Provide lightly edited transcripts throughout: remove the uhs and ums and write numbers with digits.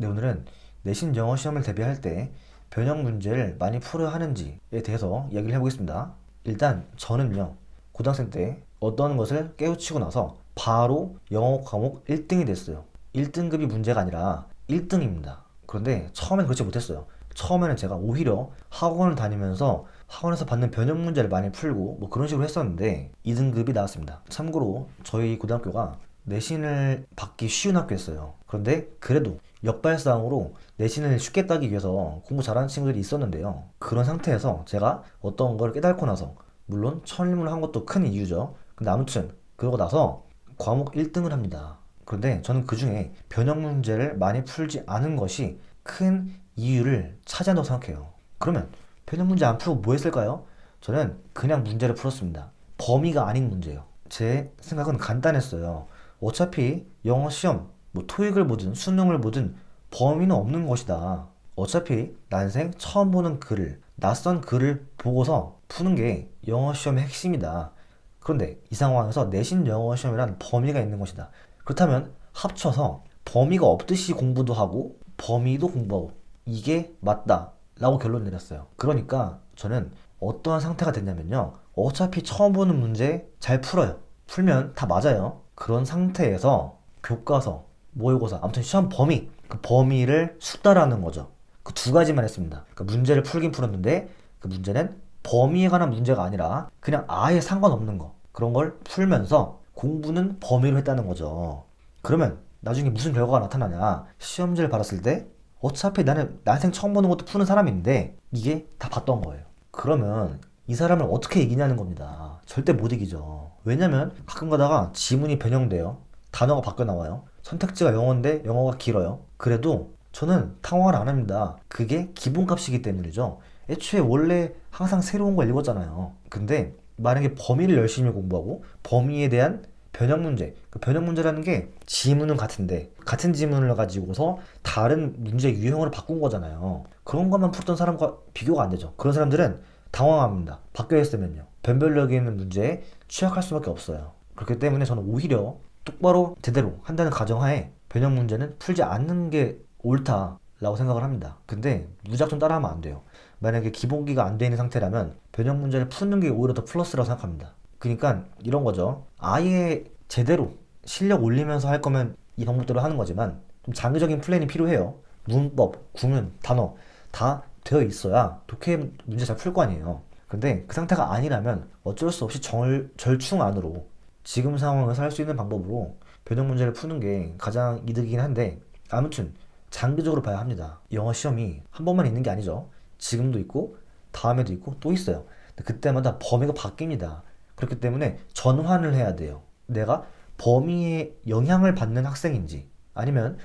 네, 오늘은 내신 영어 시험을 대비할 때 변형 문제를 많이 풀어야 하는지에 대해서 이야기를 해보겠습니다. 일단 저는요, 고등학생 때 어떤 것을 깨우치고 나서 바로 영어 과목 1등이 됐어요. 1등급이 문제가 아니라 1등입니다. 그런데 처음엔 그렇지 못했어요. 처음에는 제가 오히려 학원을 다니면서 학원에서 받는 변형 문제를 많이 풀고 뭐 그런 식으로 했었는데 2등급이 나왔습니다. 참고로 저희 고등학교가 내신을 받기 쉬운 학교였어요. 그런데 그래도 역발상으로 내신을 쉽게 따기 위해서 공부 잘하는 친구들이 있었는데요. 그런 상태에서 제가 어떤 걸 깨닫고 나서, 물론 천일문을 한 것도 큰 이유죠. 근데 아무튼 그러고 나서 과목 1등을 합니다. 그런데 저는 그 중에 변형 문제를 많이 풀지 않은 것이 큰 이유를 차지한다고 생각해요. 그러면 변형 문제 안 풀고 뭐 했을까요? 저는 그냥 문제를 풀었습니다. 범위가 아닌 문제예요. 제 생각은 간단했어요. 어차피 영어 시험, 뭐 토익을 보든 수능을 보든 범위는 없는 것이다. 어차피 난생 처음 보는 글을, 낯선 글을 보고서 푸는 게 영어 시험의 핵심이다. 그런데 이 상황에서 내신 영어 시험이란 범위가 있는 것이다. 그렇다면 합쳐서 범위가 없듯이 공부도 하고 범위도 공부하고 이게 맞다 라고 결론 내렸어요. 그러니까 저는 어떠한 상태가 됐냐면요, 어차피 처음 보는 문제 잘 풀어요. 풀면 다 맞아요. 그런 상태에서 교과서, 모의고사, 아무튼 시험 범위, 그 범위를 숙달하는 거죠. 그 두 가지만 했습니다. 그 문제를 풀긴 풀었는데 그 문제는 범위에 관한 문제가 아니라 그냥 아예 상관없는 거, 그런 걸 풀면서 공부는 범위로 했다는 거죠. 그러면 나중에 무슨 결과가 나타나냐, 시험지를 받았을 때 어차피 나는 난생 처음 보는 것도 푸는 사람인데 이게 다 봤던 거예요. 그러면 이 사람을 어떻게 이기냐는 겁니다. 절대 못 이기죠. 왜냐면 가끔 가다가 지문이 변형돼요. 단어가 바뀌어 나와요. 선택지가 영어인데 영어가 길어요. 그래도 저는 당황을 안 합니다. 그게 기본값이기 때문이죠. 애초에 원래 항상 새로운 걸 읽었잖아요. 근데 만약에 범위를 열심히 공부하고 범위에 대한 변형 문제, 그 변형 문제라는 게 지문은 같은데 같은 지문을 가지고서 다른 문제 유형으로 바꾼 거잖아요. 그런 것만 풀었던 사람과 비교가 안 되죠. 그런 사람들은 당황합니다. 바뀌어 있으면요, 변별력이 있는 문제에 취약할 수밖에 없어요. 그렇기 때문에 저는 오히려 똑바로 제대로 한다는 가정하에 변형 문제는 풀지 않는 게 옳다라고 생각을 합니다. 근데 무작정 따라하면 안 돼요. 만약에 기본기가 안 돼 있는 상태라면 변형 문제를 푸는 게 오히려 더 플러스라고 생각합니다. 그러니까 이런 거죠. 아예 제대로 실력 올리면서 할 거면 이 방법대로 하는 거지만 좀 장기적인 플랜이 필요해요. 문법, 구문, 단어 다 되어 있어야 독해 문제 잘 풀 거 아니에요. 근데 그 상태가 아니라면 어쩔 수 없이 절충 안으로 지금 상황에서 할 수 있는 방법으로 변형 문제를 푸는 게 가장 이득이긴 한데, 아무튼 장기적으로 봐야 합니다. 영어 시험이 한 번만 있는 게 아니죠. 지금도 있고 다음에도 있고 또 있어요. 근데 그때마다 범위가 바뀝니다. 그렇기 때문에 전환을 해야 돼요. 내가 범위에 영향을 받는 학생인지 아니면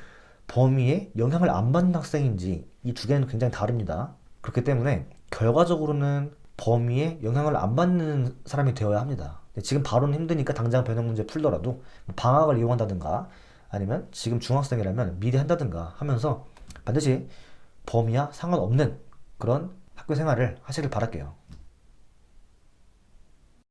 범위에 영향을 안 받는 학생인지, 이 두 개는 굉장히 다릅니다. 그렇기 때문에 결과적으로는 범위에 영향을 안 받는 사람이 되어야 합니다. 지금 바로는 힘드니까 당장 변형 문제 풀더라도 방학을 이용한다든가 아니면 지금 중학생이라면 미리 한다든가 하면서 반드시 범위와 상관없는 그런 학교 생활을 하시길 바랄게요.